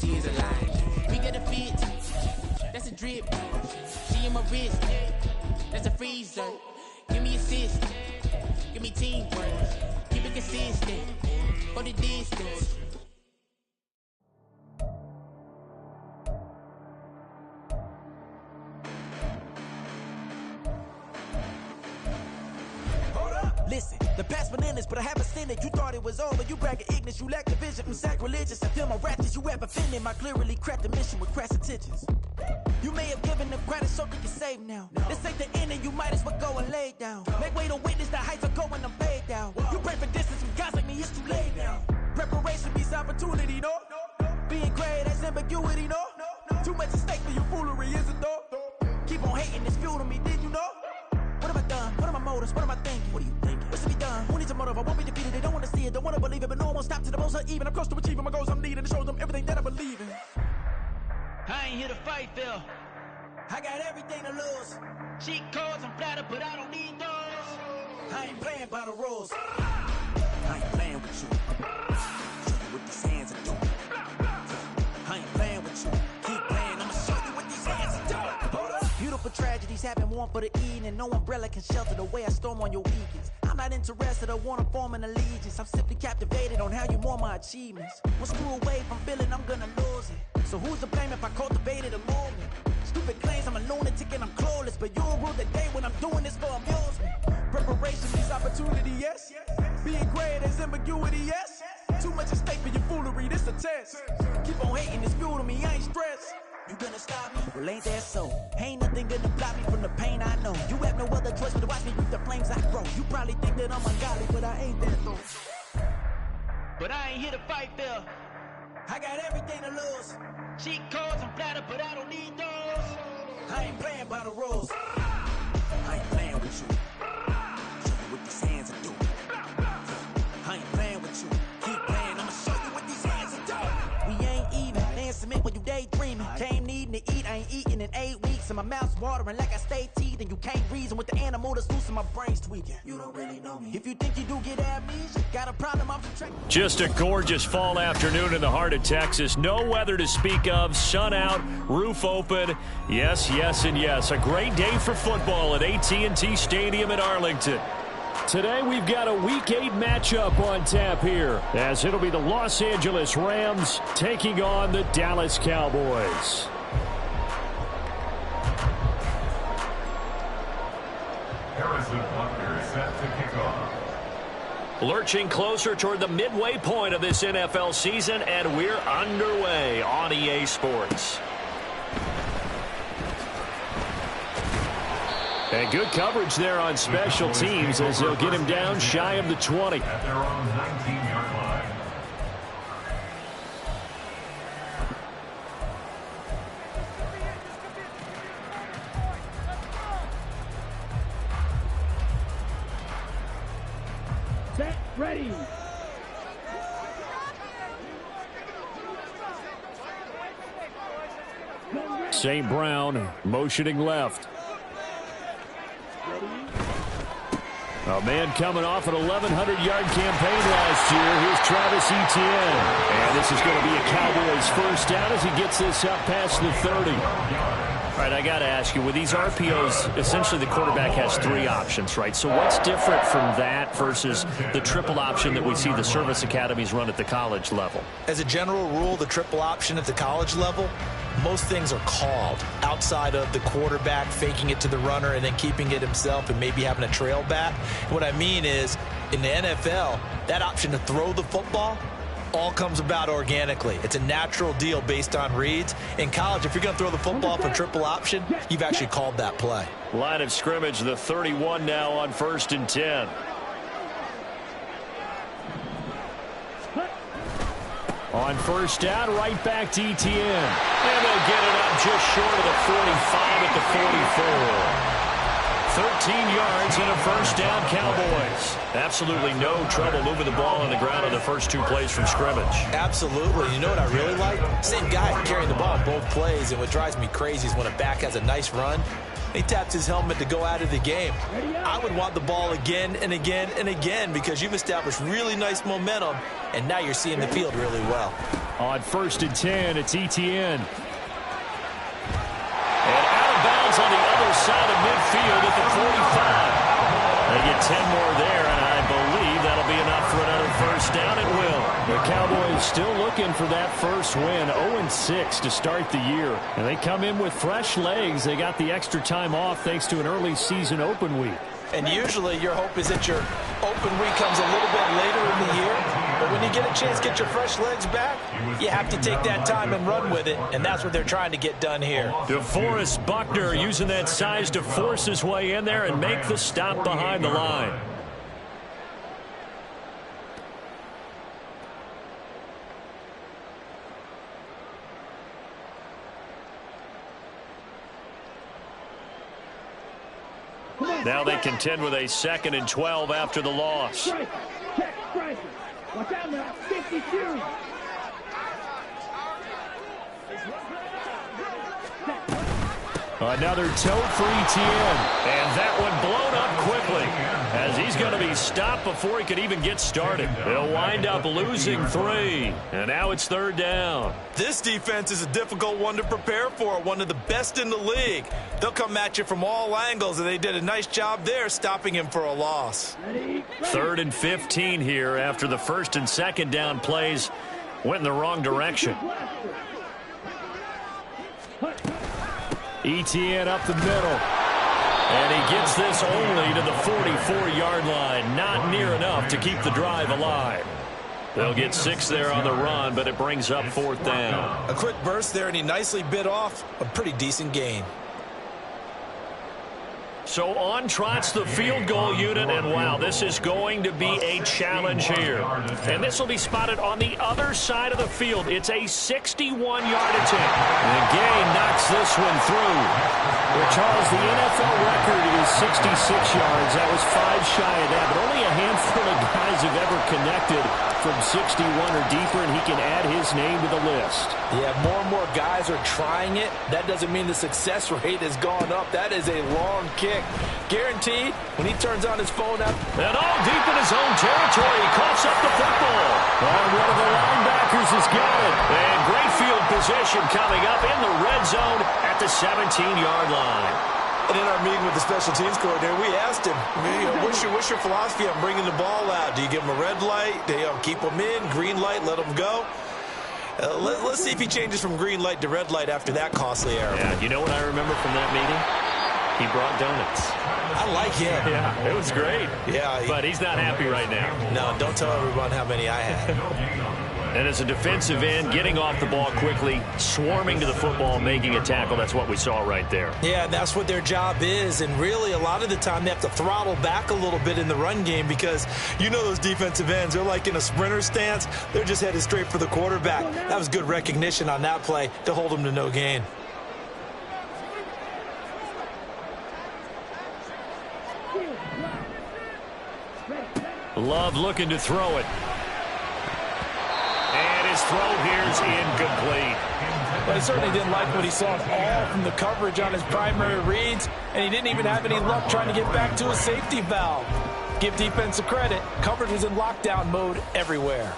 she is alive. We get a fit, that's a drip. She in my wrist, that's a freezer. Give me assist, give me teamwork. Keep it consistent, go the distance. Listen, the past bananas, but I haven't seen it. You thought it was over, you bragging ignorance, you lack the vision. I'm sacrilegious, I feel my ratchets, you ever offended. My clearly cracked the mission with crass intentions. You may have given them credit so they can save now. This ain't the end and you might as well go and lay down. Make way to witness the heights are going, I'm paid down. You pray for distance with guys like me, it's too late now. Preparation beats opportunity, no? Being great, that's ambiguity, no? Too much at stake for your foolery, is it though? Keep on hating, it's fuel to me, did you know? What have I done? What are my motives? What am I thinking? What are you thinking? What's to be done? Who needs a motive? I won't be defeated. They don't want to see it, don't want to believe it, but no one will stop to the most even. I'm close to achieving my goals. I'm needing to show them everything that I believe in. I ain't here to fight, Phil. I got everything to lose. Cheat codes, I'm flattered, but I don't need those. I ain't playing by the rules. I ain't playing with you. Show you what these hands are doing. I ain't playing with you. Keep playing, I'ma show you what these hands are doing. Hold up. Beautiful tragedies happen, one for the evening. No umbrella can shelter the way I storm on your weekends. I'm not interested, I wanna form an allegiance. I'm simply captivated on how you more my achievements. One screw away from feeling I'm gonna lose it. So who's to blame if I cultivated a movement? Stupid claims I'm a lunatic and I'm clueless, but you'll rule the day when I'm doing this for amusement. Preparation means opportunity, yes. Being great is ambiguity, yes. Too much at stake for your foolery, this a test. Keep on hating, it's fuel to me, I ain't stressed. You gonna stop me? Well, ain't that so? Ain't nothing gonna block me from the pain I know. You have no other choice but to watch me reap the flames I grow. You probably think that I'm ungodly, but I ain't that though. But I ain't here to fight, Phil. I got everything to lose. Cheat codes, I'm flattered, but I don't need those. I ain't playing by the rules. I ain't playing with you. Show you what these hands are doing. I ain't playing with you. Keep playing, I'ma show you what these hands are doing. We ain't even. Laying cement when you daydreaming. Came needing to eat, I ain't eating in 8 weeks. And my mouth's watering like I stay teeth. And you can't reason with the animal that's loose and my brain's tweaking. You don't really know me. If you think you do get amnesia, got a problem, I'm subtracting. Just a gorgeous fall afternoon in the heart of Texas. No weather to speak of. Sun out, roof open. Yes, yes, and yes. A great day for football at AT&T Stadium in Arlington. Today we've got a Week 8 matchup on tap here, as it'll be the Los Angeles Rams taking on the Dallas Cowboys. Harrison Butker set to kick off. Lurching closer toward the midway point of this NFL season, and we're underway on EA Sports. And good coverage there on special teams as they'll get him down shy of the 20. At their own 19-yard line. Set, ready. St. Brown motioning left. A man coming off an 1,100-yard campaign last year. Here's Travis Etienne. And this is going to be a Cowboys first down as he gets this up past the 30. All right, I got to ask you, with these RPOs, essentially the quarterback has 3 options, right? So what's different from that versus the triple option that we see the service academies run at the college level? As a general rule, the triple option at the college level, most things are called outside of the quarterback faking it to the runner and then keeping it himself and maybe having a trail back. What I mean is, in the NFL, that option to throw the football all comes about organically. It's a natural deal based on reads. In college, if you're going to throw the football for triple option, you've actually called that play. Line of scrimmage, the 31 now on 1st and 10. On first down, right back to Etienne. And they'll get it up just short of the 45 at the 44. 13 yards and a first down, Cowboys. Absolutely no trouble moving the ball on the ground on the first 2 plays from scrimmage. Absolutely. You know what I really like? Same guy carrying the ball both plays, and what drives me crazy is when a back has a nice run, he taps his helmet to go out of the game. I would want the ball again and again and again because you've established really nice momentum, and now you're seeing the field really well. On 1st and 10, it's Etienne. And out of bounds on the other side of midfield at the 45. They get 10 more there, and I believe that'll be enough for another first down. It will. The Cowboys still looking for that first win. 0-6 to start the year. And they come in with fresh legs. They got the extra time off thanks to an early season open week. And usually your hope is that your open week comes a little bit later in the year. But when you get a chance to get your fresh legs back, you have to take that time and run with it. And that's what they're trying to get done here. DeForest Buckner using that size to force his way in there and make the stop behind the line. Now they contend with a 2nd and 12 after the loss. Check, striker. Watch out now, 52. Another tote for Etienne. And that one blown up quickly as he's going to be stopped before he could even get started. They'll wind up losing 3. And now it's 3rd down. This defense is a difficult one to prepare for, one of the best in the league. They'll come at you from all angles, and they did a nice job there stopping him for a loss. 3rd and 15 here after the 1st and 2nd down plays went in the wrong direction. Etienne up the middle. And he gets this only to the 44-yard line. Not near enough to keep the drive alive. They'll get 6 there on the run, but it brings up 4th down. A quick burst there, and he nicely bit off a pretty decent gain. So on trots the field goal unit, and wow, this is going to be a challenge here. And this will be spotted on the other side of the field. It's a 61-yard attempt. And Gay knocks this one through. Well, Charles, the NFL record is 66 yards. That was 5 shy of that, but only a handful of guys have ever connected from 61 or deeper, and he can add his name to the list. Yeah, more and more guys are trying it. That doesn't mean the success rate has gone up. That is a long kick. Guaranteed, when he turns on his phone up. And all deep in his own territory, he coughs up the football. And one of the linebackers has got it. And great field position coming up in the red zone at the 17-yard line. And in our meeting with the special teams coordinator, we asked him, what's your philosophy on bringing the ball out? Do you give him a red light? Do you keep him in? Green light, let him go? Let's see if he changes from green light to red light after that costly error. Yeah, you know what I remember from that meeting? He brought donuts. I like him. Yeah, it was great. Yeah. But he's not happy right now. No, don't tell everyone how many I had. And as a defensive end, getting off the ball quickly, swarming to the football, making a tackle, that's what we saw right there. Yeah, that's what their job is. And really, a lot of the time, they have to throttle back a little bit in the run game because you know those defensive ends, they're like in a sprinter stance. They're just headed straight for the quarterback. That was good recognition on that play to hold them to no gain. Love looking to throw it. And his throw here's incomplete. But he certainly didn't like what he saw at all from the coverage on his primary reads, and he didn't even have any luck trying to get back to a safety valve. Give defense a credit. Coverage was in lockdown mode everywhere.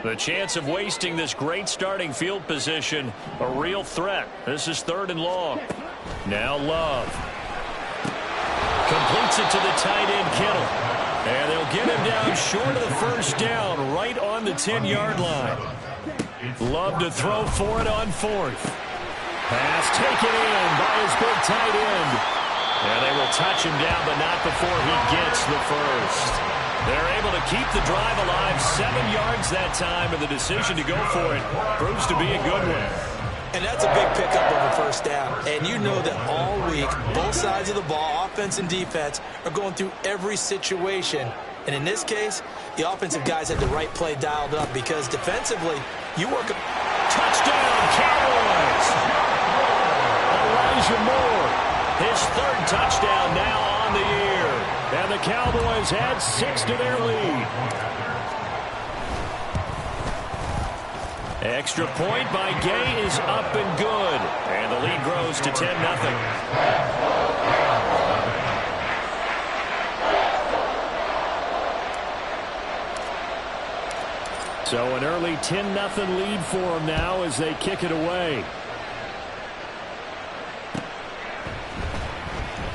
The chance of wasting this great starting field position, a real threat. This is 3rd and long. Now Love. Completes it to the tight end, Kittle. And they'll get him down short of the first down, right on the 10-yard line. Love to throw for it on 4th. Pass taken in by his big tight end. And they will touch him down, but not before he gets the first. They're able to keep the drive alive, 7 yards that time, and the decision to go for it proves to be a good one. And that's a big pickup of a first down. And you know that all week, both sides of the ball, offense and defense, are going through every situation. And in this case, the offensive guys had the right play dialed up because defensively, you work a touchdown, Cowboys! Elijah Moore, his 3rd touchdown now on the year. And the Cowboys add 6 to their lead. Extra point by Gay is up and good. And the lead grows to 10-0. So an early 10-0 lead for them now as they kick it away.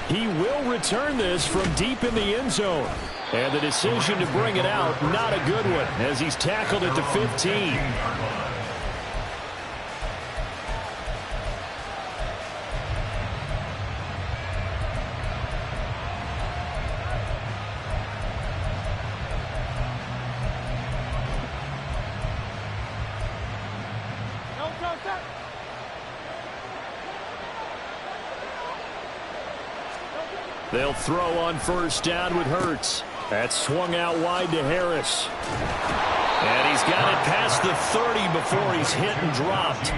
He will return this from deep in the end zone. And the decision to bring it out, not a good one, as he's tackled at the 15. They'll throw on first down with Hurts. That's swung out wide to Harris. And he's got it past the 30 before he's hit and dropped.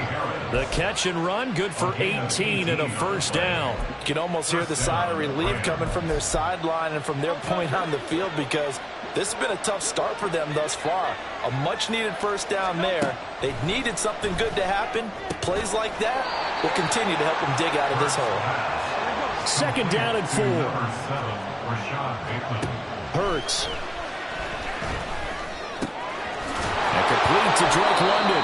The catch and run, good for 18 and a first down. You can almost hear the sigh of relief coming from their sideline and from their point on the field, because this has been a tough start for them thus far. A much-needed first down there. They needed something good to happen. Plays like that will continue to help them dig out of this hole. Second down and 4. Hurts. And complete to Drake London.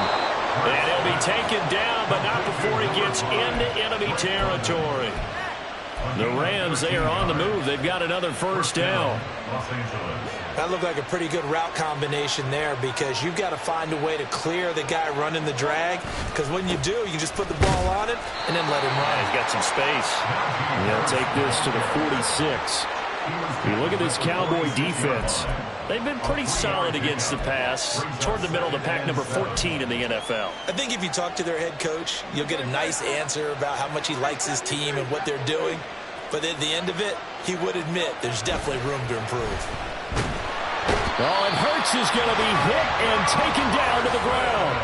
And he'll be taken down, but not before he gets into enemy territory. The Rams, they are on the move. They've got another first down. That looked like a pretty good route combination there, because you've got to find a way to clear the guy running the drag, because when you do, you just put the ball on him and then let him run. He's got some space. He'll take this to the 46. You look at this Cowboy defense. They've been pretty solid against the pass, toward the middle of the pack, number 14 in the NFL. I think if you talk to their head coach, you'll get a nice answer about how much he likes his team and what they're doing. But at the end of it, he would admit there's definitely room to improve. Oh, and Hurts is going to be hit and taken down to the ground.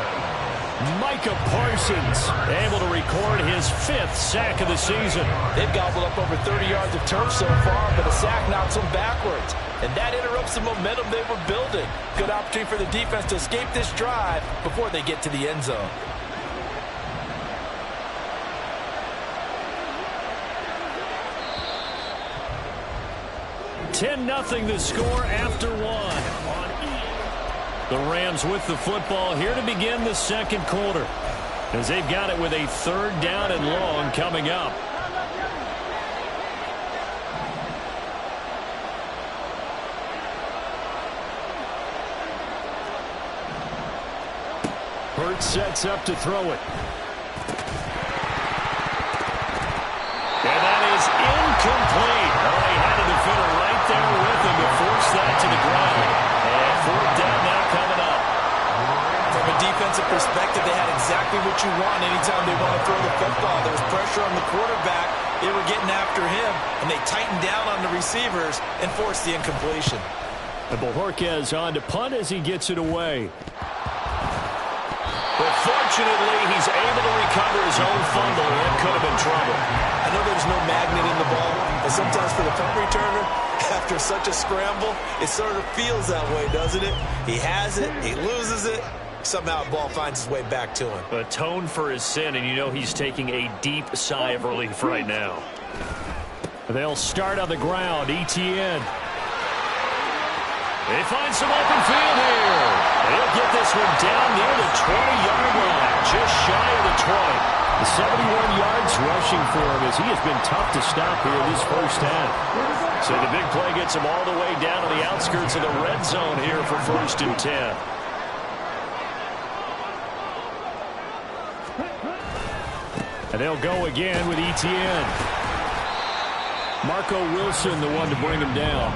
Micah Parsons able to record his 5th sack of the season. They've gobbled up over 30 yards of turf so far, but a sack knocks them backwards. And that interrupts the momentum they were building. Good opportunity for the defense to escape this drive before they get to the end zone. (10-0) the score after 1. The Rams with the football here to begin the second quarter, as they've got it with a 3rd down and long coming up. Hurts sets up to throw it. And that is incomplete. Oh, he had a defender right there with him to force that to the ground. And 4th down now coming up. From a defensive perspective, they had exactly what you want anytime they want to throw the football. There was pressure on the quarterback. They were getting after him, and they tightened down on the receivers and forced the incompletion. And Bojorquez on to punt as he gets it away. But fortunately, he's able to recover his own fumble. That could have been trouble. I know there's no magnet in the ball, but sometimes for the punt returner, after such a scramble, it sort of feels that way, doesn't it? He has it, he loses it, somehow the ball finds its way back to him. Atone for his sin, and you know he's taking a deep sigh of relief right now. They'll start on the ground. Etienne. They find some open field here. They'll get this one down near the 20-yard line, just shy of the 20. The 71 yards rushing for him, as he has been tough to stop here this first half. So the big play gets him all the way down to the outskirts of the red zone here for 1st and 10. And they'll go again with Etienne. Marco Wilson, the one to bring him down.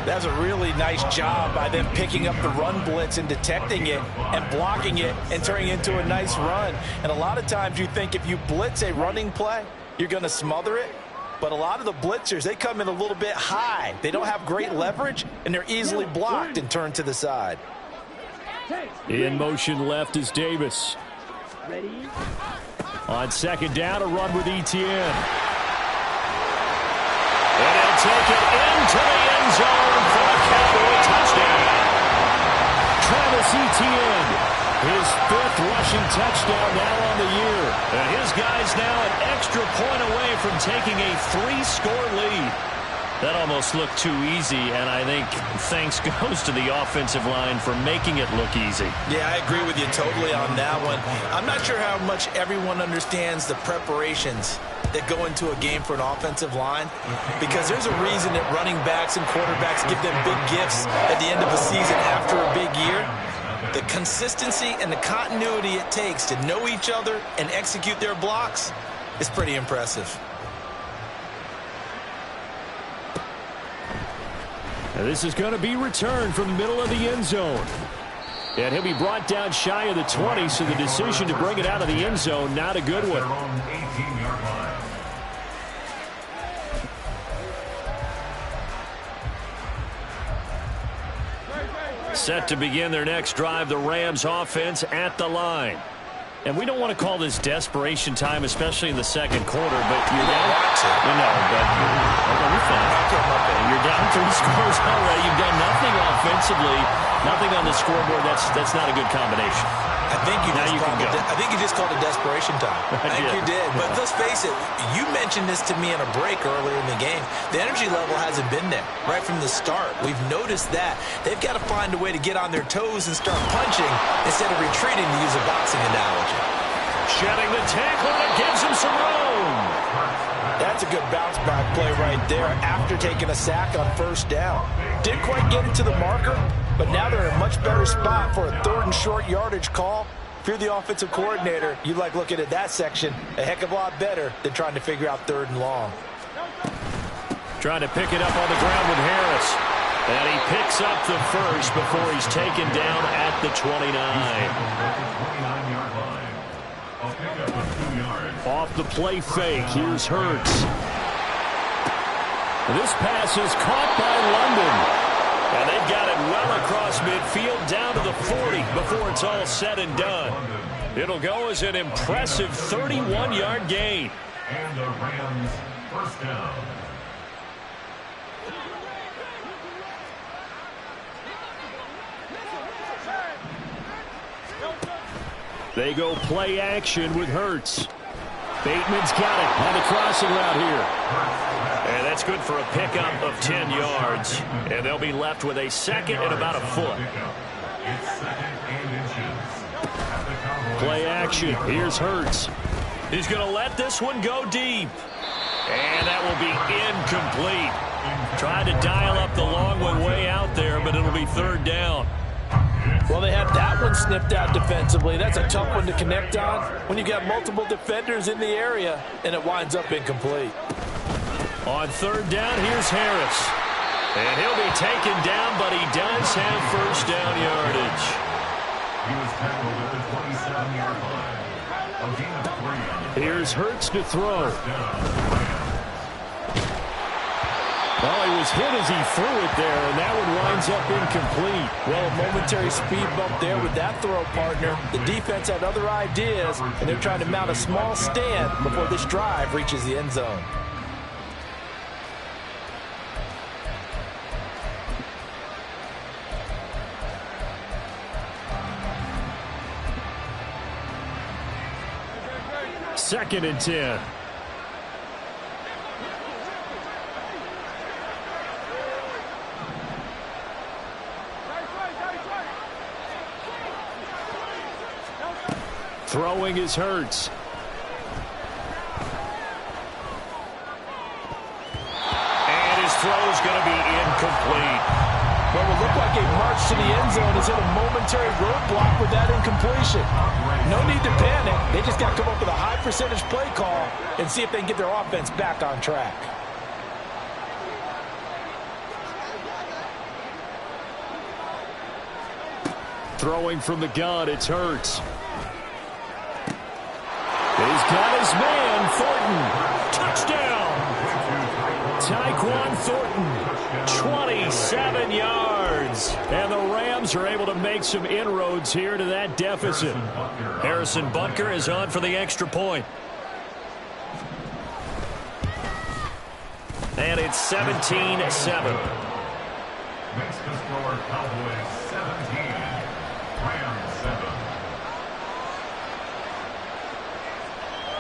That's a really nice job by them picking up the run blitz and detecting it and blocking it and turning it into a nice run. And a lot of times you think if you blitz a running play, you're going to smother it. But a lot of the blitzers, they come in a little bit high. They don't have great leverage, and they're easily blocked and turned to the side. In motion left is Davis. On 2nd down, a run with Etienne. And he'll take it into the end zone for a Cowboy touchdown. Travis Etienne, his 5th rushing touchdown now on the year. And his guys now an extra point away from taking a 3-score lead. That almost looked too easy, and I think thanks goes to the offensive line for making it look easy. Yeah, I agree with you totally on that one. I'm not sure how much everyone understands the preparations that go into a game for an offensive line, because there's a reason that running backs and quarterbacks give them big gifts at the end of the season after a big year. The consistency and the continuity it takes to know each other and execute their blocks is pretty impressive. And this is going to be returned from the middle of the end zone. And he'll be brought down shy of the 20, so the decision to bring it out of the end zone, not a good one. Set to begin their next drive, the Rams offense at the line. And we don't want to call this desperation time, especially in the second quarter, but you're down. You're down 3 scores already. You've done nothing offensively, nothing on the scoreboard. That's not a good combination. I think you just called it desperation time. I think you did. But let's face it, you mentioned this to me in a break earlier in the game. The energy level hasn't been there right from the start. We've noticed that. They've got to find a way to get on their toes and start punching instead of retreating, to use a boxing analogy. Shedding the tackle, and it gives him some room. That's a good bounce-back play right there after taking a sack on first down. Didn't quite get it to the marker, but now they're in a much better spot for a 3rd and short yardage call. If you're the offensive coordinator, you like looking at that section a heck of a lot better than trying to figure out 3rd and long. Trying to pick it up on the ground with Harris. And he picks up the first before he's taken down at the 29. Off the play fake, here's Hurts. This pass is caught by London. And they've got it well across midfield down to the 40 before it's all said and done. It'll go as an impressive 31-yard gain. And the Rams first down. They go play action with Hurts. Bateman's got it on the crossing route here. And that's good for a pickup of 10 yards. And they'll be left with a second and about a foot. Play action. Here's Hurts. He's going to let this one go deep. And that will be incomplete. Tried to dial up the long one way out there, but it'll be 3rd down. Well, they had that one snipped out defensively. That's a tough one to connect on when you got multiple defenders in the area, and it winds up incomplete. On 3rd down, here's Harris. And he'll be taken down, but he does have first down yardage. He was tackled at the 27-yard line. A gain of 3. Here's Hurts to throw. Well, he was hit as he threw it there, and that one winds up incomplete. Well, a momentary speed bump there with that throw, partner. The defense had other ideas, and they're trying to mount a small stand before this drive reaches the end zone. Second and 10. Throwing is Hurts. And his throw's going to be incomplete. What would look like a march to the end zone is in a momentary roadblock with that incompletion. No need to panic. They just got to come up with a high percentage play call and see if they can get their offense back on track. Throwing from the gun, it's Hurts. He's got his man, Thornton. Touchdown. Tyquan Thornton, 27 yards. And the Rams are able to make some inroads here to that deficit. Harrison Butker is on for the extra point. And it's 17-7. Makes the score Cowboys 17, Rams 7.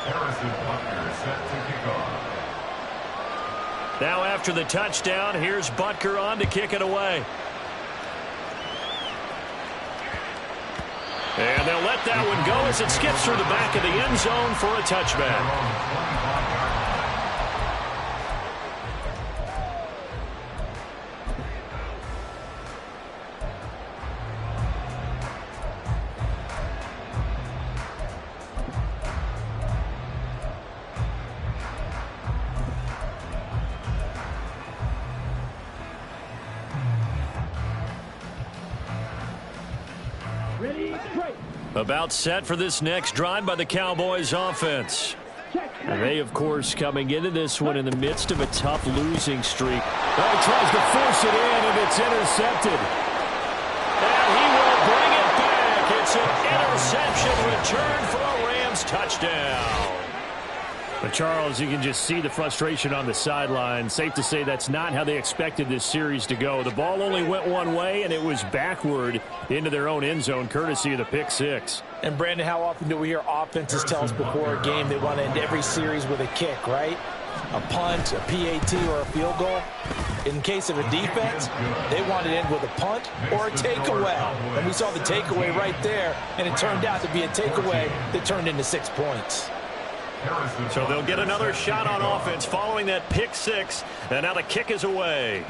Harrison Butker set to kick off. Now after the touchdown, here's Butker on to kick it away. And they'll let that one go as it skips through the back of the end zone for a touchback. About set for this next drive by the Cowboys offense. And they, of course, coming into this one in the midst of a tough losing streak. Oh, he tries to force it in, and it's intercepted. And he will bring it back. It's an interception return for a Rams touchdown. But, Charles, you can just see the frustration on the sideline. Safe to say that's not how they expected this series to go. The ball only went one way, and it was backward into their own end zone, courtesy of the pick six. And, Brandon, how often do we hear offenses tell us before a game they want to end every series with a kick, right? A punt, a PAT, or a field goal. In case of a defense, they want to end with a punt or a takeaway. And we saw the takeaway right there, and it turned out to be a takeaway that turned into 6 points. So they'll get another shot on offense following that pick six, and now the kick is away.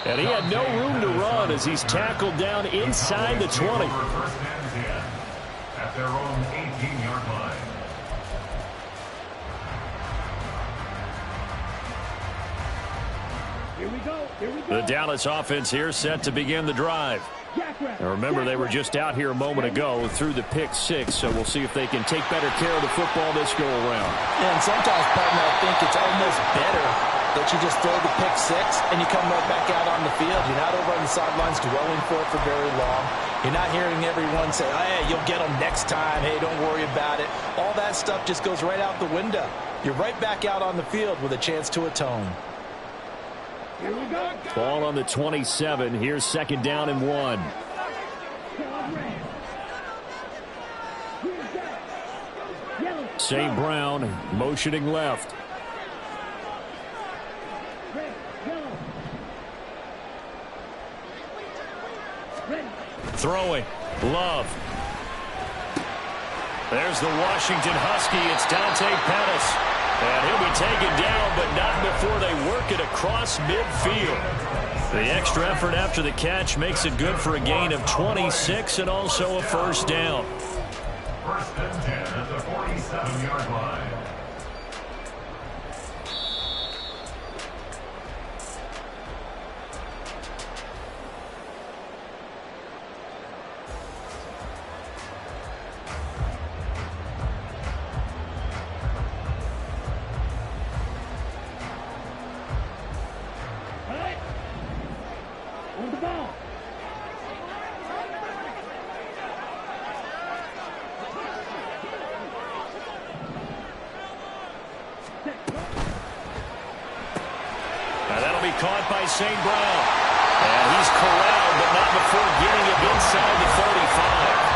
And he had no room to run as he's tackled down inside the 20. At their own 18-yard line. Here we go. Here we go. The Dallas offense here set to begin the drive. Now remember, they were just out here a moment ago through the pick six, so we'll see if they can take better care of the football this go-around. Yeah, and sometimes, partner, I think it's almost better that you just throw the pick six and you come right back out on the field. You're not over on the sidelines dwelling for it for very long. You're not hearing everyone say, oh, hey, you'll get them next time. Hey, don't worry about it. All that stuff just goes right out the window. You're right back out on the field with a chance to atone. Here we go. Ball on the 27. Here's second down and 1. St. Brown motioning left. Throwing. Love. There's the Washington Husky. It's Dante Pettis. And he'll be taken down, but not before they work it across midfield. The extra effort after the catch makes it good for a gain of 26 and also a first down. First and 10 at the 47-yard line. On the ball. Now that'll be caught by St. Brown. And he's corralled, but not before getting it inside the 35.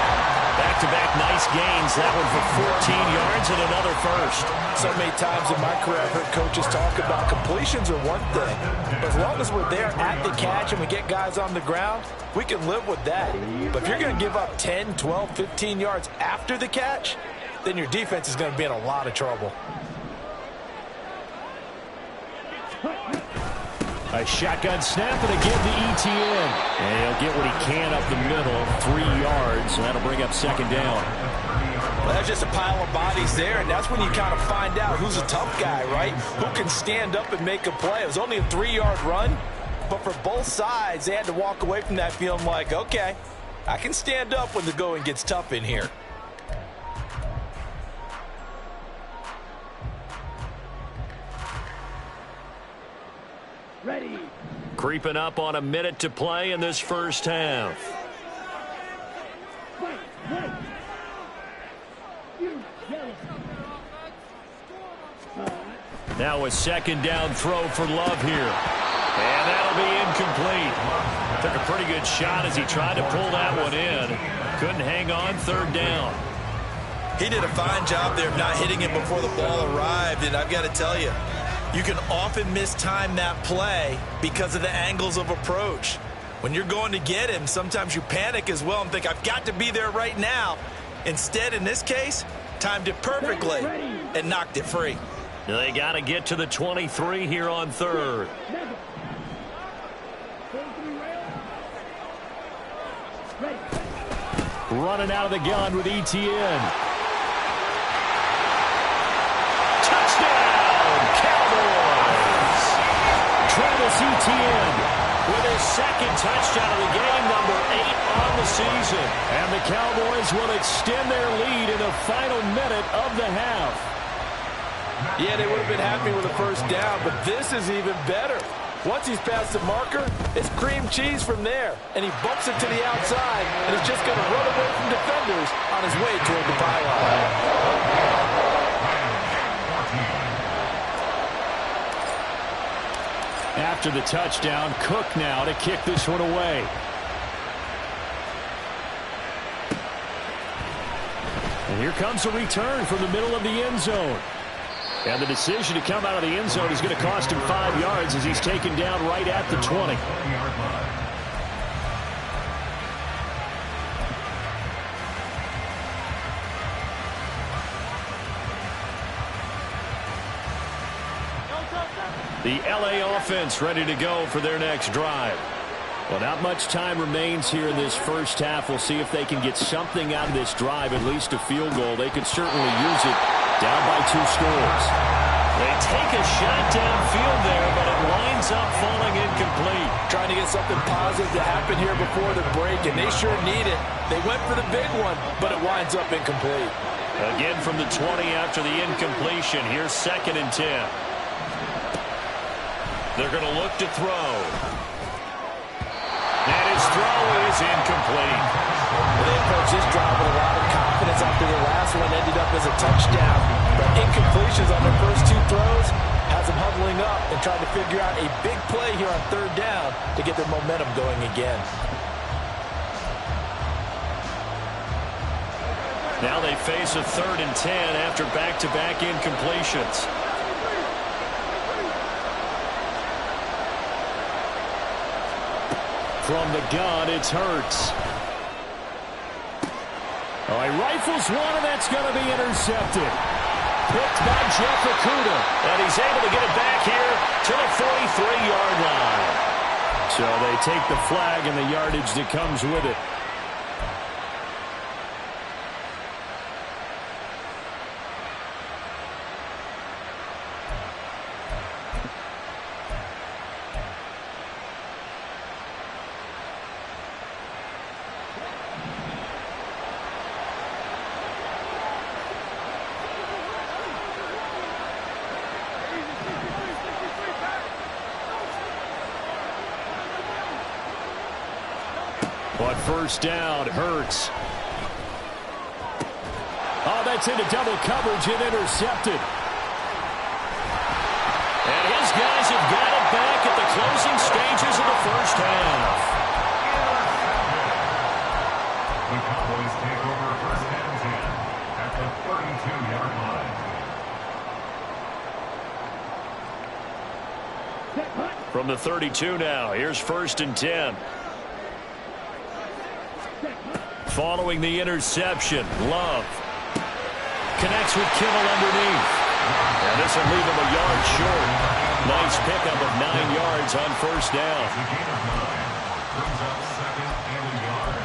Back-to-back nice gains. That one for 14 yards and another first. So many times in my career I've heard coaches talk about completions are one thing. But as long as we're there at the catch and we get guys on the ground, we can live with that. But if you're going to give up 10, 12, 15 yards after the catch, then your defense is going to be in a lot of trouble. A shotgun snap and a give to ETN. And he'll get what he can up the middle, 3 yards, and that'll bring up second down. Well, that's just a pile of bodies there, and that's when you kind of find out who's a tough guy, right? Who can stand up and make a play. It was only a 3-yard run, but for both sides, they had to walk away from that feeling like, okay, I can stand up when the going gets tough in here. Ready. Creeping up on a minute to play in this first half. Wait. You yellow. Now a second down throw for Love here. And that'll be incomplete. Took a pretty good shot as he tried to pull that one in. Couldn't hang on, third down. He did a fine job there of not hitting him before the ball arrived, and I've got to tell you, you can often mistime that play because of the angles of approach. When you're going to get him, sometimes you panic as well and think, I've got to be there right now. Instead, in this case, timed it perfectly and knocked it free. They got to get to the 23 here on third. Running out of the gun with ETN. Touchdown, Cowboys! Travis Etienne with his second touchdown of the game, number 8 on the season. And the Cowboys will extend their lead in the final minute of the half. Yeah, they would have been happy with a first down, but this is even better. Once he's past the marker, it's cream cheese from there. And he bumps it to the outside, and he's just going to run away from defenders on his way toward the pylon. After the touchdown, Cook now to kick this one away. And here comes a return from the middle of the end zone. And the decision to come out of the end zone is going to cost him 5 yards as he's taken down right at the 20. The LA offense ready to go for their next drive. Well, not much time remains here in this first half. We'll see if they can get something out of this drive, at least a field goal. They could certainly use it down by 2 scores. They take a shot downfield there, but it winds up falling incomplete. Trying to get something positive to happen here before the break, and they sure need it. They went for the big one, but it winds up incomplete. Again from the 20 after the incompletion. Here's 2nd and 10. They're going to look to throw. And his throw is incomplete. Well, they approached this drive with a lot of confidence after the last one ended up as a touchdown. But incompletions on their first 2 throws has them huddling up and trying to figure out a big play here on 3rd down to get their momentum going again. Now they face a 3rd and 10 after back-to-back incompletions. From the gun, it's Hurts. Oh, he rifles one, and that's going to be intercepted. Picked by Jeff Okudah. And he's able to get it back here to the 43-yard line. So they take the flag and the yardage that comes with it. But first down, Hurts. Oh, that's into double coverage and intercepted. And his guys have got it back at the closing stages of the first half. The Cowboys take over 1st and 10 at the 32-yard line. From the 32 now, here's 1st and 10. Following the interception, Love connects with Kittle underneath. And this will leave him a yard short. Nice pickup of 9 yards on first down. The gain of 9 brings up 2nd and a yard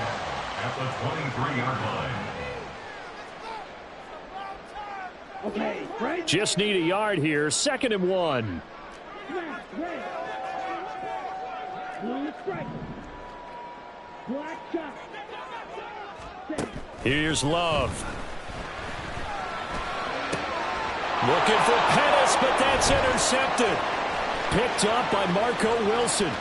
at the 23-yard line. Okay, right. Just need a yard here. 2nd and 1. Blue striker. Black shot. Here's Love. Looking for Pettis, but that's intercepted. Picked up by Marco Wilson.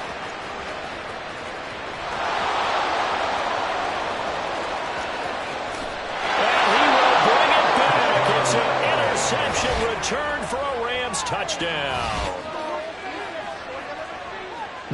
And he will bring it back. It's an interception return for a Rams touchdown.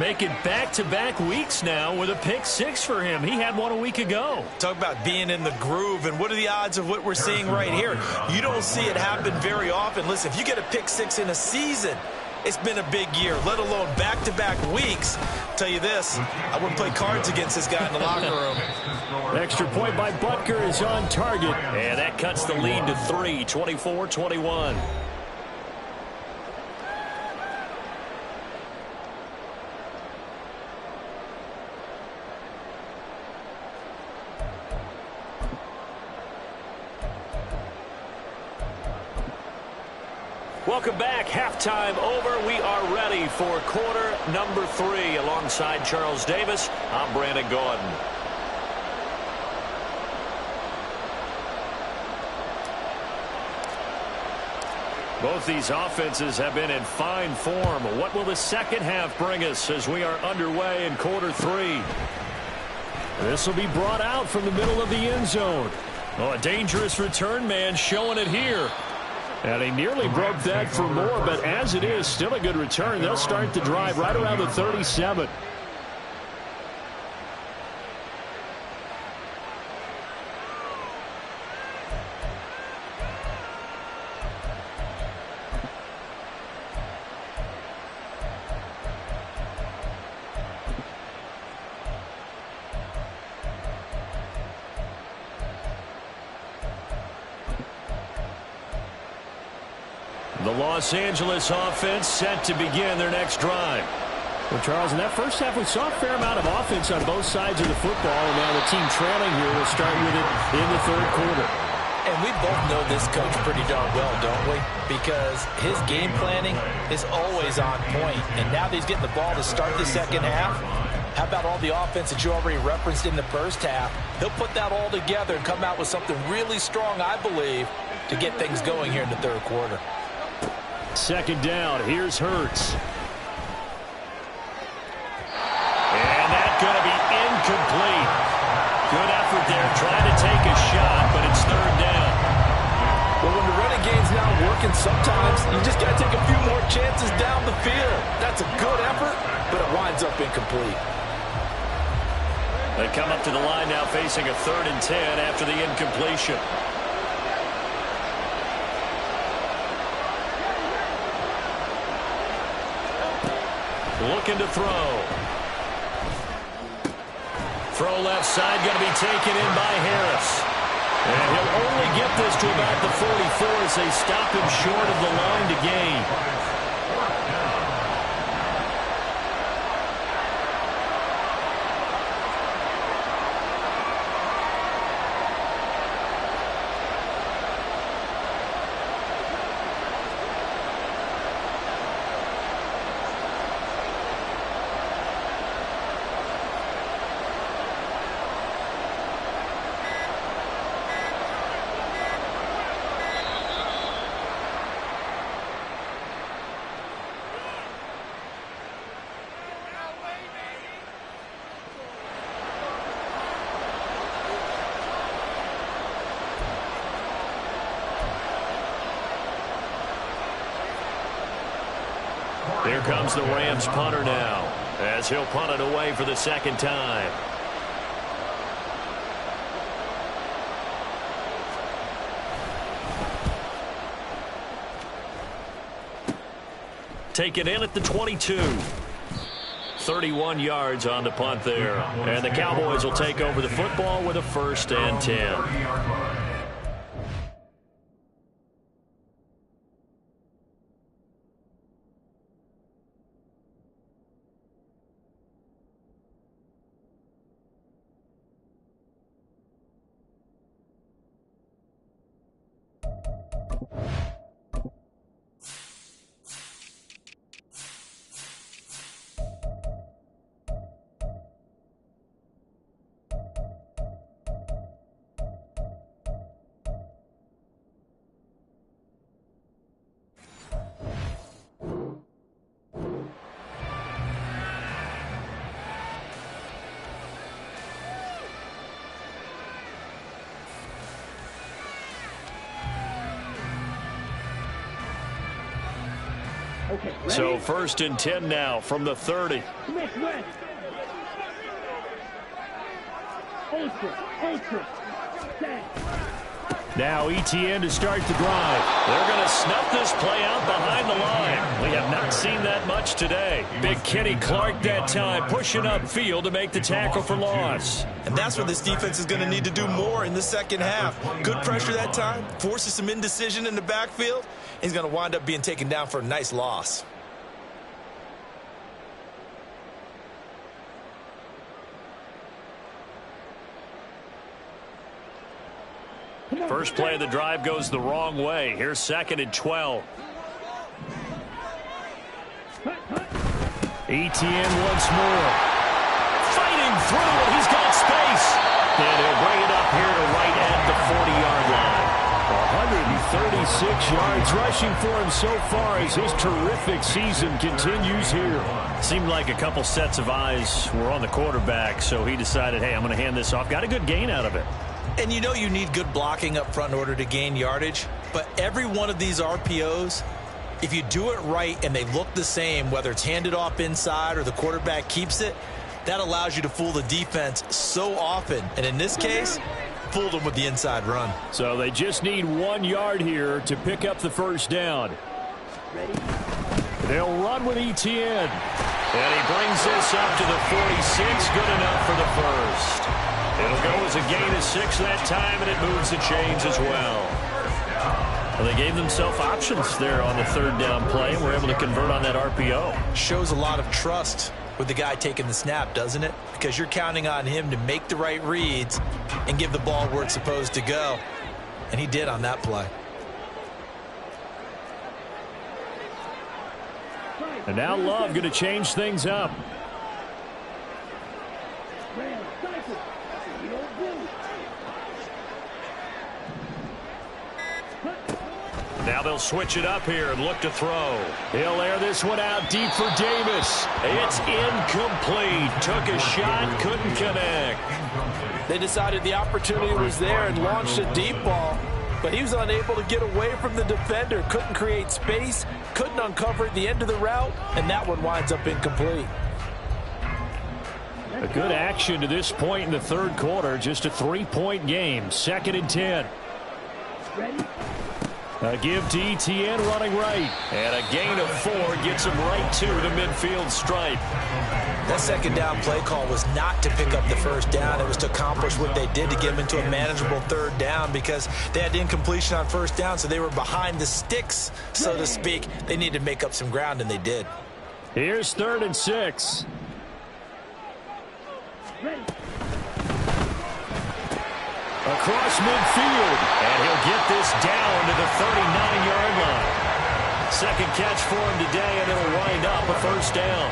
making back-to-back weeks now with a pick six for him. He had one a week ago. Talk about being in the groove, and what are the odds of what we're seeing right here? You don't see it happen very often. Listen, if you get a pick six in a season, it's been a big year, let alone back-to-back weeks. Tell you this, I wouldn't play cards against this guy in the locker room. Extra point by Butker is on target, and that cuts the lead to 3, 24-21. Welcome back. Halftime over. We are ready for quarter number 3. Alongside Charles Davis, I'm Brandon Gordon. Both these offenses have been in fine form. What will the second half bring us as we are underway in quarter 3? This will be brought out from the middle of the end zone. Oh, a dangerous return man showing it here. And he nearly broke that for more, but as it is, still a good return. They'll start the drive right around the 37. The Los Angeles offense set to begin their next drive. Well, Charles, in that first half, we saw a fair amount of offense on both sides of the football, and now the team trailing here will start with it in the third quarter. And we both know this coach pretty darn well, don't we? Because his game planning is always on point, and now that he's getting the ball to start the second half, how about all the offense that you already referenced in the first half? He'll put that all together and come out with something really strong, I believe, to get things going here in the third quarter. Second down, here's Hurts. And that's going to be incomplete. Good effort there, trying to take a shot, but it's third down. Well, when the running game's not working, sometimes you just got to take a few more chances down the field. That's a good effort, but it winds up incomplete. They come up to the line now facing a 3rd and 10 after the incompletion. Looking to throw. Throw left side, going to be taken in by Harris. And he'll only get this to about the 44 as they stop him short of the line to gain. Here comes the Rams punter now, as he'll punt it away for the second time. Take it in at the 22. 31 yards on the punt there. And the Cowboys will take over the football with a 1st and 10. Okay, ready? So 1st and 10 now from the 30. Smith, West. Otss. Set. Now ETN to start the drive. They're going to snuff this play out behind the line. We have not seen that much today. Big Kenny Clark that time pushing upfield to make the tackle for loss. And that's what this defense is going to need to do more in the second half. Good pressure that time, forces some indecision in the backfield. He's going to wind up being taken down for a nice loss. First play of the drive goes the wrong way. Here's 2nd and 12. ETN once more. Fighting through it. He's got space. And he'll bring it up here to right at the 40-yard line. 136 yards rushing for him so far as his terrific season continues here. Seemed like a couple sets of eyes were on the quarterback, so he decided, hey, I'm going to hand this off. Got a good gain out of it. And you know you need good blocking up front in order to gain yardage. But every one of these RPOs, if you do it right and they look the same, whether it's handed off inside or the quarterback keeps it, that allows you to fool the defense so often. And in this case, fooled them with the inside run. So they just need 1 yard here to pick up the first down. They'll run with ETN. And he brings this up to the 46. Good enough for the first. It'll go as a gain of 6 that time, and it moves the chains as well. Well, they gave themselves options there on the 3rd down play, and were able to convert on that RPO. Shows a lot of trust with the guy taking the snap, doesn't it? Because you're counting on him to make the right reads and give the ball where it's supposed to go. And he did on that play. And now Love going to change things up. Now they'll switch it up here and look to throw. He'll air this one out deep for Davis. It's incomplete. Took a shot, couldn't connect. They decided the opportunity was there and launched a deep ball, but he was unable to get away from the defender. Couldn't create space, couldn't uncover the end of the route, and that one winds up incomplete. A good action to this point in the 3rd quarter. Just a 3-point game. 2nd and 10. Ready? A give to ETN running right. And a gain of 4 gets him right to the midfield stripe. That 2nd down play call was not to pick up the first down. It was to accomplish what they did to get him into a manageable 3rd down because they had incompletion on 1st down, so they were behind the sticks, so to speak. They needed to make up some ground, and they did. Here's 3rd and 6. Ready? Across midfield, and he'll get this down to the 39-yard line. 2nd catch for him today, and it'll wind up a 1st down.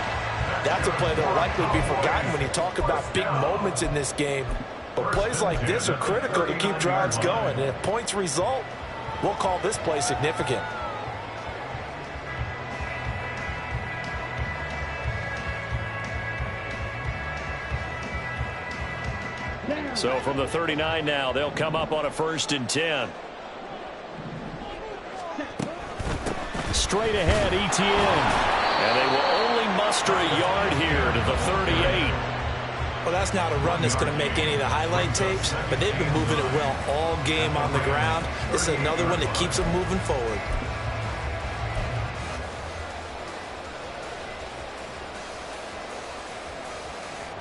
That's a play that'll likely be forgotten when you talk about big moments in this game. But plays like this are critical to keep drives going. And if points result, we'll call this play significant. So from the 39 now, they'll come up on a 1st and 10. Straight ahead, ETN. And they will only muster a yard here to the 38. Well, that's not a run that's going to make any of the highlight tapes, but they've been moving it well all game on the ground. This is another one that keeps them moving forward.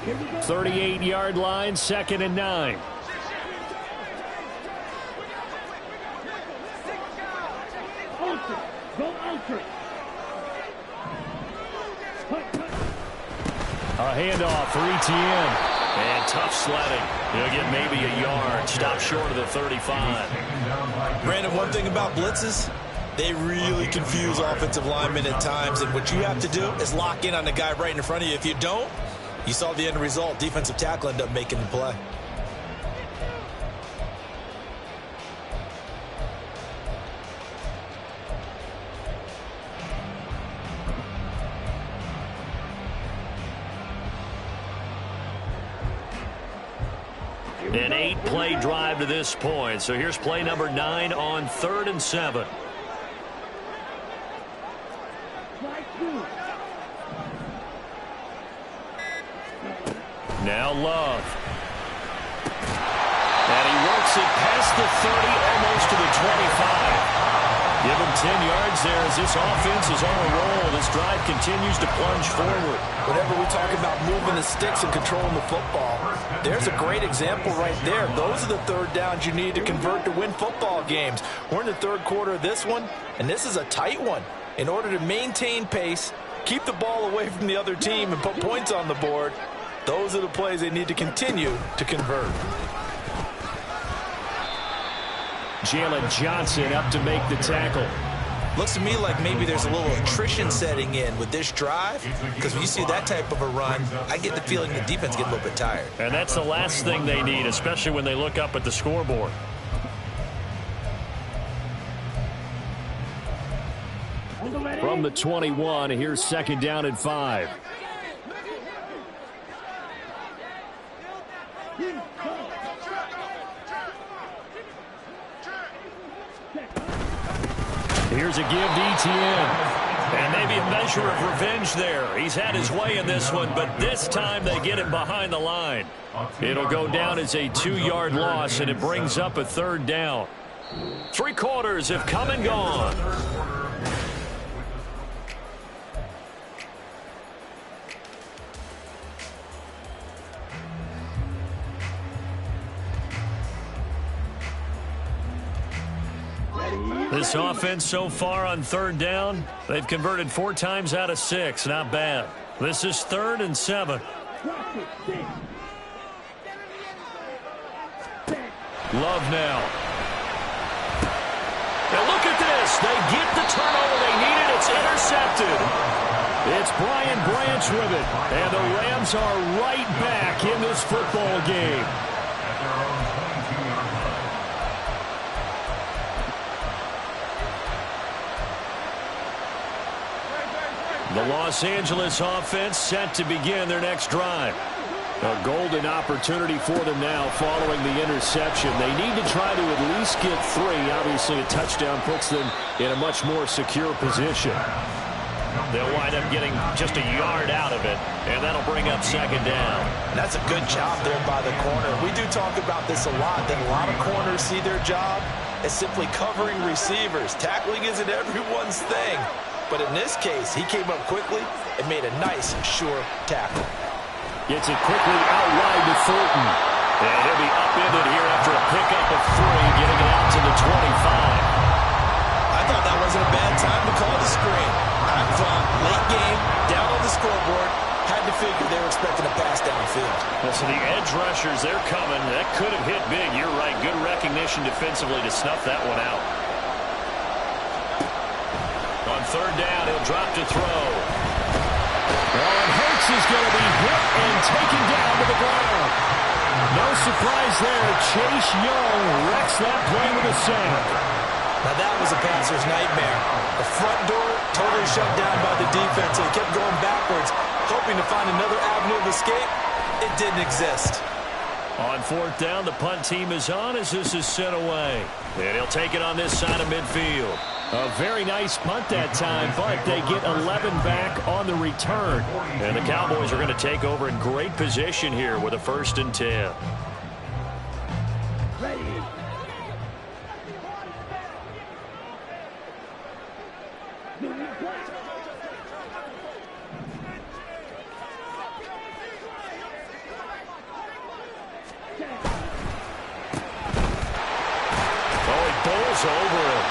Here we go. 38-yard line, 2nd and 9. Otss. Go Otss. A handoff for ETN. And tough sledding. He'll get maybe a yard. Stop short of the 35. Brandon, one thing about blitzes, they really confuse offensive linemen at times. And what you have to do is lock in on the guy right in front of you. If you don't, you saw the end result. Defensive tackle ended up making the play. An 8-play drive to this point. So here's play number 9 on 3rd and 7. Love. And he works it past the 30, almost to the 25. Give him 10 yards there as this offense is on a roll. This drive continues to plunge forward. Whenever we talk about moving the sticks and controlling the football, there's a great example right there. Those are the third downs you need to convert to win football games. We're in the third quarter of this one, and this is a tight one. In order to maintain pace, keep the ball away from the other team, and put points on the board, those are the plays they need to continue to convert. Jalen Johnson up to make the tackle. Looks to me like maybe there's a little attrition setting in with this drive, because when you see that type of a run, I get the feeling the defense gets a little bit tired. And that's the last thing they need, especially when they look up at the scoreboard. From the 21, here's second down and 5. Here's a give to Etienne. And maybe a measure of revenge there. He's had his way in this one, but this time they get him behind the line. It'll go down as a 2-yard loss, and it brings up a third down. 3 quarters have come and gone. This offense so far on third down, they've converted 4 times out of 6. Not bad. This is 3rd and 7. Love now. Now look at this. They get the turnover they needed. It's intercepted. It's Brian Branch with it. And the Rams are right back in this football game. The Los Angeles offense set to begin their next drive. A golden opportunity for them now following the interception. They need to try to at least get 3. Obviously, a touchdown puts them in a much more secure position. They'll wind up getting just a yard out of it, and that'll bring up second down. And that's a good job there by the corner. We do talk about this a lot, that a lot of corners see their job as simply covering receivers. Tackling isn't everyone's thing. But in this case, he came up quickly and made a nice, sure tackle. Gets it quickly out wide to Thornton. And he'll be upended here after a pickup of 3, getting it out to the 25. I thought that wasn't a bad time to call the screen. I thought late game, down on the scoreboard, had to figure they were expecting a pass downfield. So the edge rushers, they're coming. That could have hit big. You're right. Good recognition defensively to snuff that one out. On third down, he'll drop to throw. And Hurts is going to be hit and taken down to the ground. No surprise there. Chase Young wrecks that play with a sack. Now that was a passer's nightmare. The front door totally shut down by the defense. They kept going backwards, hoping to find another avenue of escape. It didn't exist. On fourth down, the punt team is on as this is sent away. And he'll take it on this side of midfield. A very nice punt that time, but they get 11 back on the return. And the Cowboys are going to take over in great position here with a 1st and 10. Ready. Bowls over him.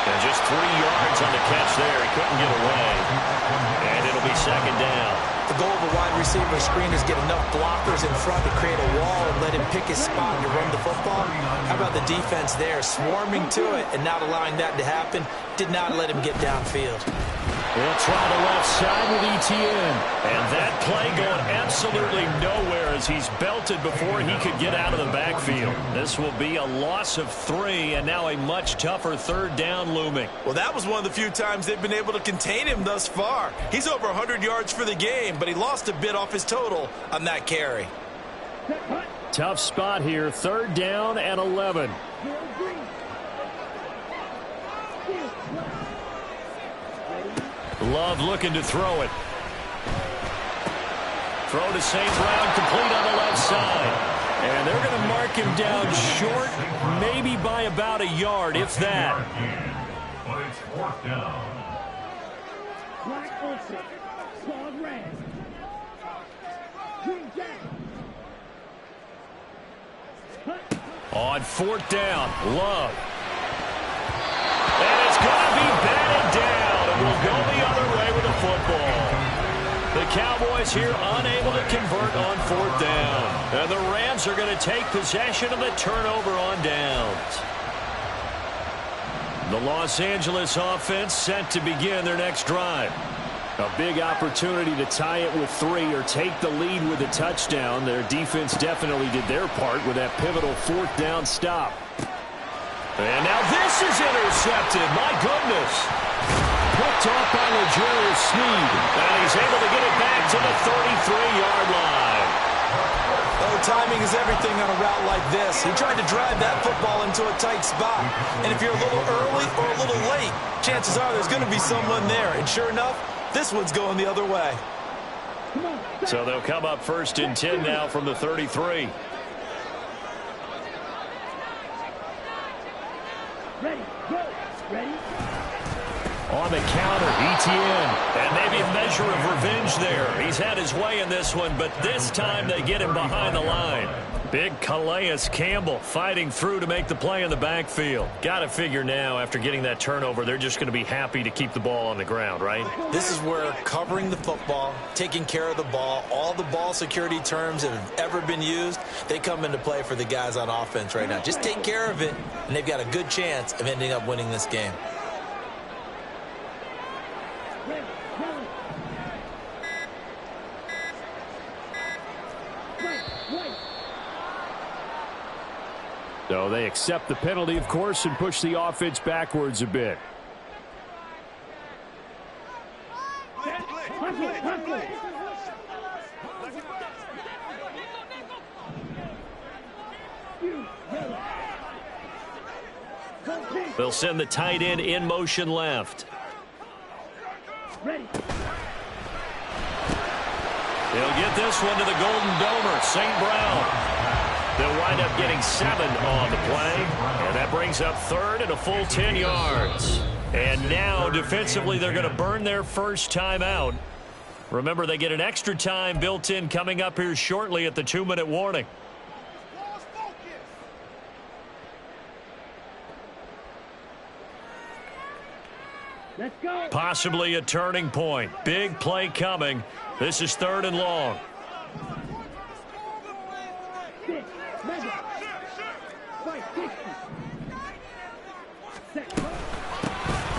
And just 3 yards on the catch there. He couldn't get away. And it'll be second down. The goal of a wide receiver screen is get enough blockers in front to create a wall and let him pick his spot to run the football. How about the defense there, swarming to it and not allowing that to happen? Did not let him get downfield. They'll try the left side with Etienne. And that play going absolutely nowhere as he's belted before he could get out of the backfield. This will be a loss of 3, and now a much tougher third down looming. Well, that was one of the few times they've been able to contain him thus far. He's over 100 yards for the game, but he lost a bit off his total on that carry. Tough spot here, 3rd down and 11. Love looking to throw it. Throw to St. Brown, complete on the left side. And they're going to mark him down short, maybe by about a yard, if that. But it's 4th down. Black Otss, squad red. Green jack. On 4th down, Love. And it's going to be batted down, and we'll go the other way with the football. The Cowboys here unable to convert on 4th down. And the Rams are going to take possession of the turnover on downs. The Los Angeles offense set to begin their next drive. A big opportunity to tie it with 3 or take the lead with a touchdown. Their defense definitely did their part with that pivotal 4th down stop. And now this is intercepted. My goodness. Picked off by L'Jarius Sneed. And he's able to get it back to the 33-yard line. Oh, timing is everything on a route like this. He tried to drive that football into a tight spot. And if you're a little early or a little late, chances are there's going to be someone there. And sure enough, this one's going the other way. So they'll come up 1st and 10 now from the 33. Ready, go, ready. On the counter, Etienne. And maybe a measure of revenge there. He's had his way in this one, but this time they get him behind the line. Big Calais Campbell fighting through to make the play in the backfield. Got to figure now, after getting that turnover, they're just going to be happy to keep the ball on the ground, right? This is where covering the football, taking care of the ball, all the ball security terms that have ever been used, they come into play for the guys on offense right now. Just take care of it, and they've got a good chance of ending up winning this game. So they accept the penalty, of course, and push the offense backwards a bit. They'll send the tight end in motion left. Ready. He'll get this one to the Golden Domer, St. Brown. They'll wind up getting 7 on the play, and that brings up 3rd and a full 10 yards. And now, defensively, they're going to burn their first time out. Remember, they get an extra time built in coming up here shortly at the 2-minute warning. Let's go. Possibly a turning point. Big play coming. This is 3rd and long.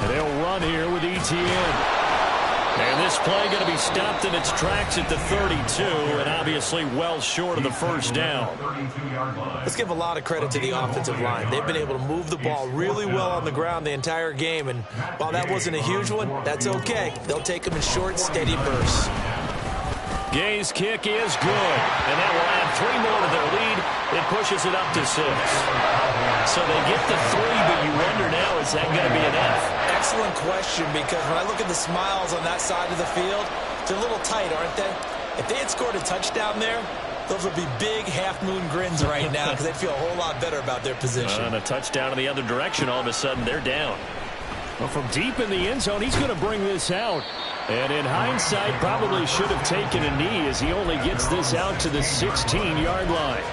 And they'll run here with Etienne. And this play going to be stopped in its tracks at the 32, and obviously well short of the first down. Let's give a lot of credit to the offensive line. They've been able to move the ball really well on the ground the entire game, and while that wasn't a huge one, that's okay. They'll take them in short, steady bursts. Gay's kick is good, and that will add 3 more to their lead. It pushes it up to 6. So they get to 3, but you wonder now, is that going to be enough? Excellent question, because when I look at the smiles on that side of the field, they're a little tight, aren't they? If they had scored a touchdown there, those would be big half-moon grins right now because they'd feel a whole lot better about their position. And a touchdown in the other direction, all of a sudden they're down. Well, from deep in the end zone, he's going to bring this out. And in hindsight, probably should have taken a knee as he only gets this out to the 16-yard line.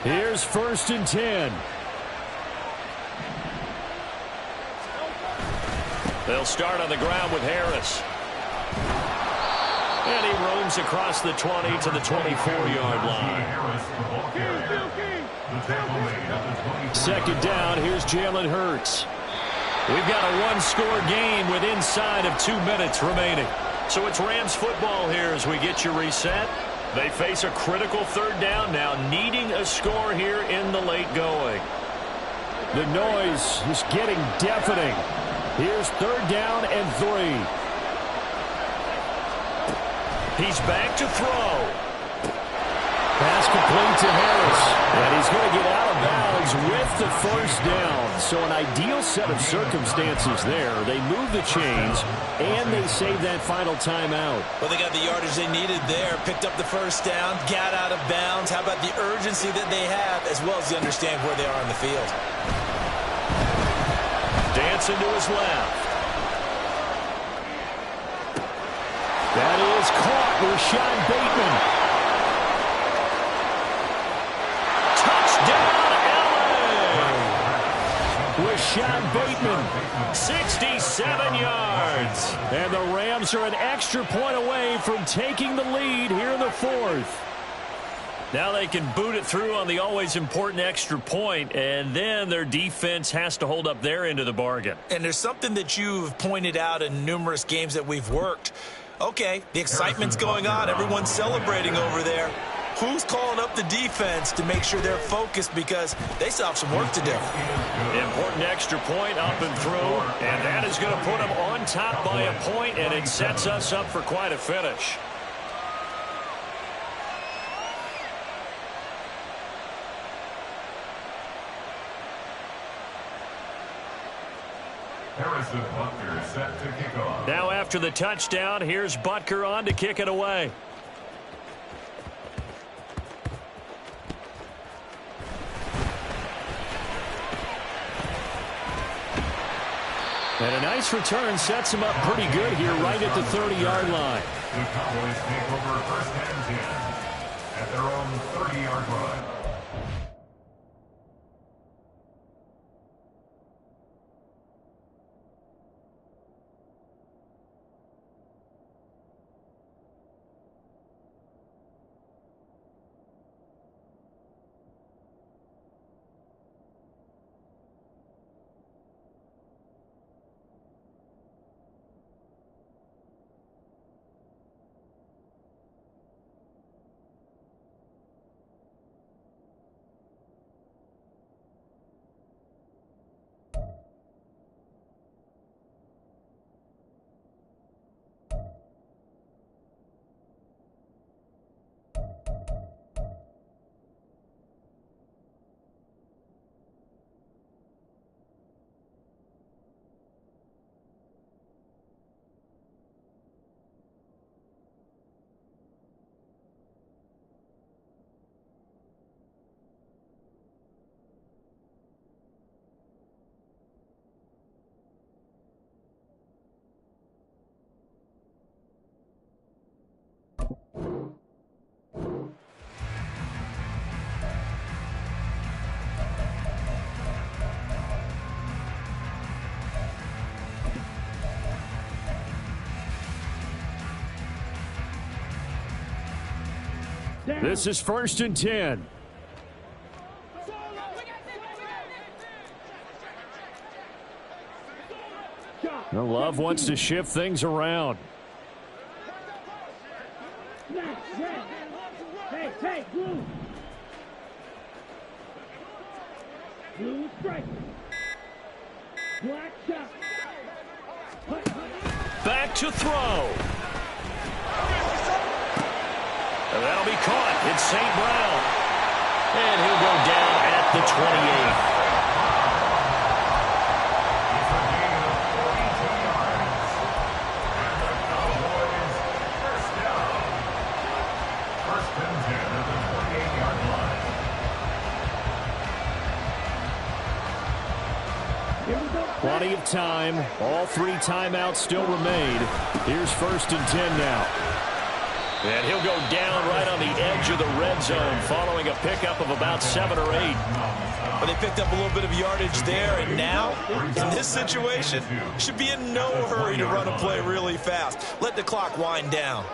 Here's 1st and 10. They'll start on the ground with Harris. And he roams across the 20 to the 24-yard line. 2nd down, here's Jalen Hurts. We've got a 1-score game with inside of 2 minutes remaining. So it's Rams football here as we get you reset. They face a critical 3rd down now, needing a score here in the late going. The noise is getting deafening. Here's 3rd down and 3. He's back to throw. Pass Complete to Harris. And he's going to get out of bounds with the first down. So an ideal set of circumstances there. They move the chains, and they save that final timeout. Well, they got the yardage they needed there. Picked up the first down, got out of bounds. How about the urgency that they have, as well as they understand where they are on the field? Dancing to his left. That is caught. Rashad Bateman. Touchdown, LA. Rashad Bateman, 67 yards. And the Rams are an extra point away from taking the lead here in the fourth. Now they can boot it through on the always important extra point, and then their defense has to hold up their end of the bargain. And there's something that you've pointed out in numerous games that we've worked. Okay, the excitement's going on. Everyone's celebrating over there. Who's calling up the defense to make sure they're focused, because they still have some work to do? Important extra point up and through, and that is going to put them on top by a point, and it sets us up for quite a finish. Harrison Butker set to kick off. Now after the touchdown, here's Butker on to kick it away. And a nice return sets him up pretty good here right at the 30-yard line. The Cowboys take over first and 10 at their own 30-yard line. This is first and 10. Well, Love wants to shift things around. Hey, blue. Blue strike. Black shot. Back to throw. And that'll be caught. It's St. Brown. And he'll go down at the 28. It's a gain of 42 yards. And the Cowboys first down. First and 10 at the 28-yard line. Plenty of time. All three timeouts still remain. Here's first and 10 now. And he'll go down right on the edge of the red zone following a pickup of about 7 or 8. But they picked up a little bit of yardage there, and now, in this situation, should be in no hurry to run a play really fast. Let the clock wind down.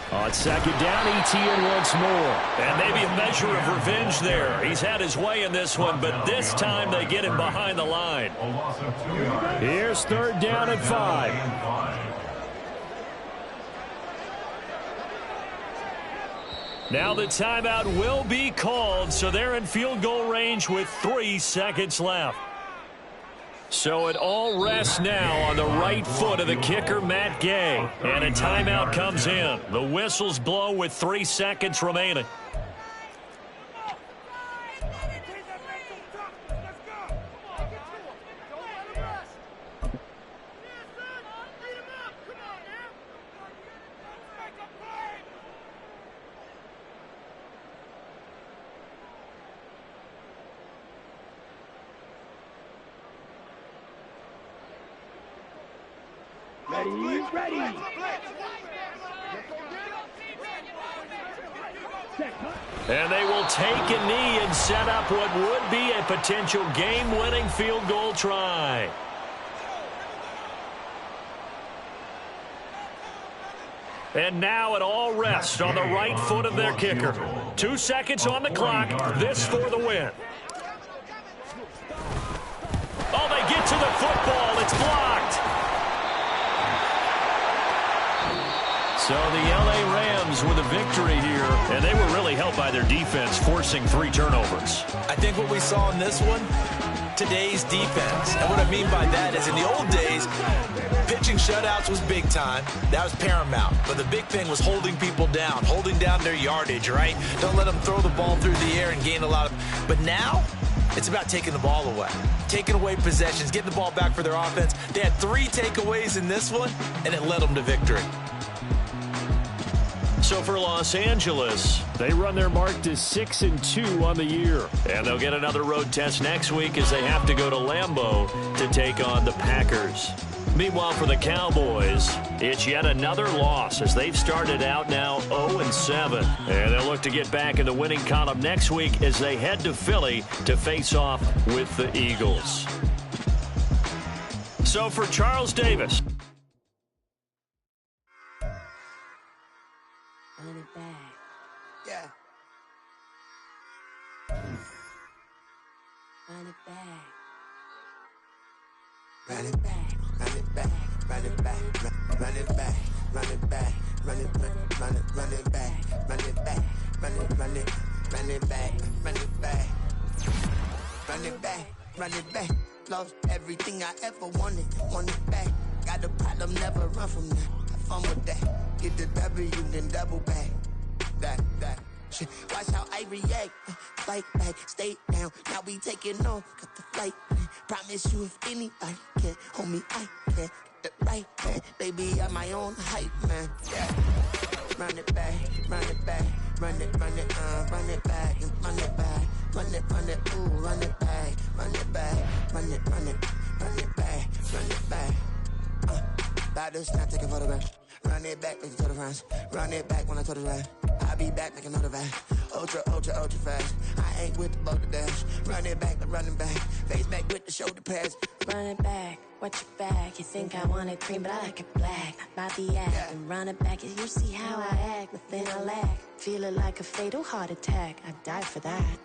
On second down, Etienne once more. And maybe a measure of revenge there. He's had his way in this one, but this time they get him behind the line. A loss of 2 yards. Here's third down and 5. Now the timeout will be called, so they're in field goal range with 3 seconds left. So it all rests now on the right foot of the kicker, Matt Gay. And a timeout comes in. The whistles blow with 3 seconds remaining. Ready. And they will take a knee and set up what would be a potential game-winning field goal try. And now it all rests on the right foot of their kicker. 2 seconds on the clock. This for the win. Oh, they get to the football. It's blocked. So the L.A. Rams with a victory here, and they were really helped by their defense, forcing 3 turnovers. I think what we saw in this one, today's defense. And what I mean by that is in the old days, pitching shutouts was big time. That was paramount. But the big thing was holding people down, holding down their yardage, right? Don't let them throw the ball through the air and gain a lot of... But now, it's about taking the ball away. Taking away possessions, getting the ball back for their offense. They had 3 takeaways in this one, and it led them to victory. So for Los Angeles, they run their mark to 6-2 on the year. And they'll get another road test next week as they have to go to Lambeau to take on the Packers. Meanwhile, for the Cowboys, it's yet another loss as they've started out now 0-7. And they'll look to get back in the winning column next week as they head to Philly to face off with the Eagles. So for Charles Davis. Run it back. Yeah. Run it back. Run it back, run it back, run it back, run it back, run it back, run it back, run it back, run it back, run it back, run it back, run it back, run it back. Lost everything I ever wanted it back. Got a problem, never run from that. Have fun with that. Get the W, then double back. That. Shit. Watch how I react. Fight back, stay down. Now we taking on. Got the flight. Promise you if anybody can, homie, I can. Get the right man. Baby, I'm my own hype, man. Yeah. Run it back, run it back. Run it, run it back, and run it back. Run it, ooh, run it back. Run it back, run it back, run it back. About to snap, take a photograph. Run it back, make it to the runs. Run it back when I told it right. I'll be back, make another back. Ultra fast. I ain't with the boat to dash. Run it back, I'm running back. Face back with the shoulder pads. Run it back, watch your back. You think I want it cream, but I like it black. About the act, Yeah. and run it back. You see how I act, nothing I lack. Feel it like a fatal heart attack. I'd die for that.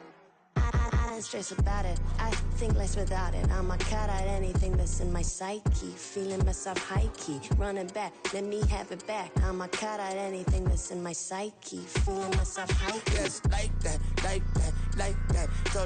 I don't stress about it. I think less without it. I'ma cut out anything that's in my psyche. Feeling myself high key. Running back, let me have it back. I'ma cut out anything that's in my psyche. Feeling myself high key. Yes, like that. So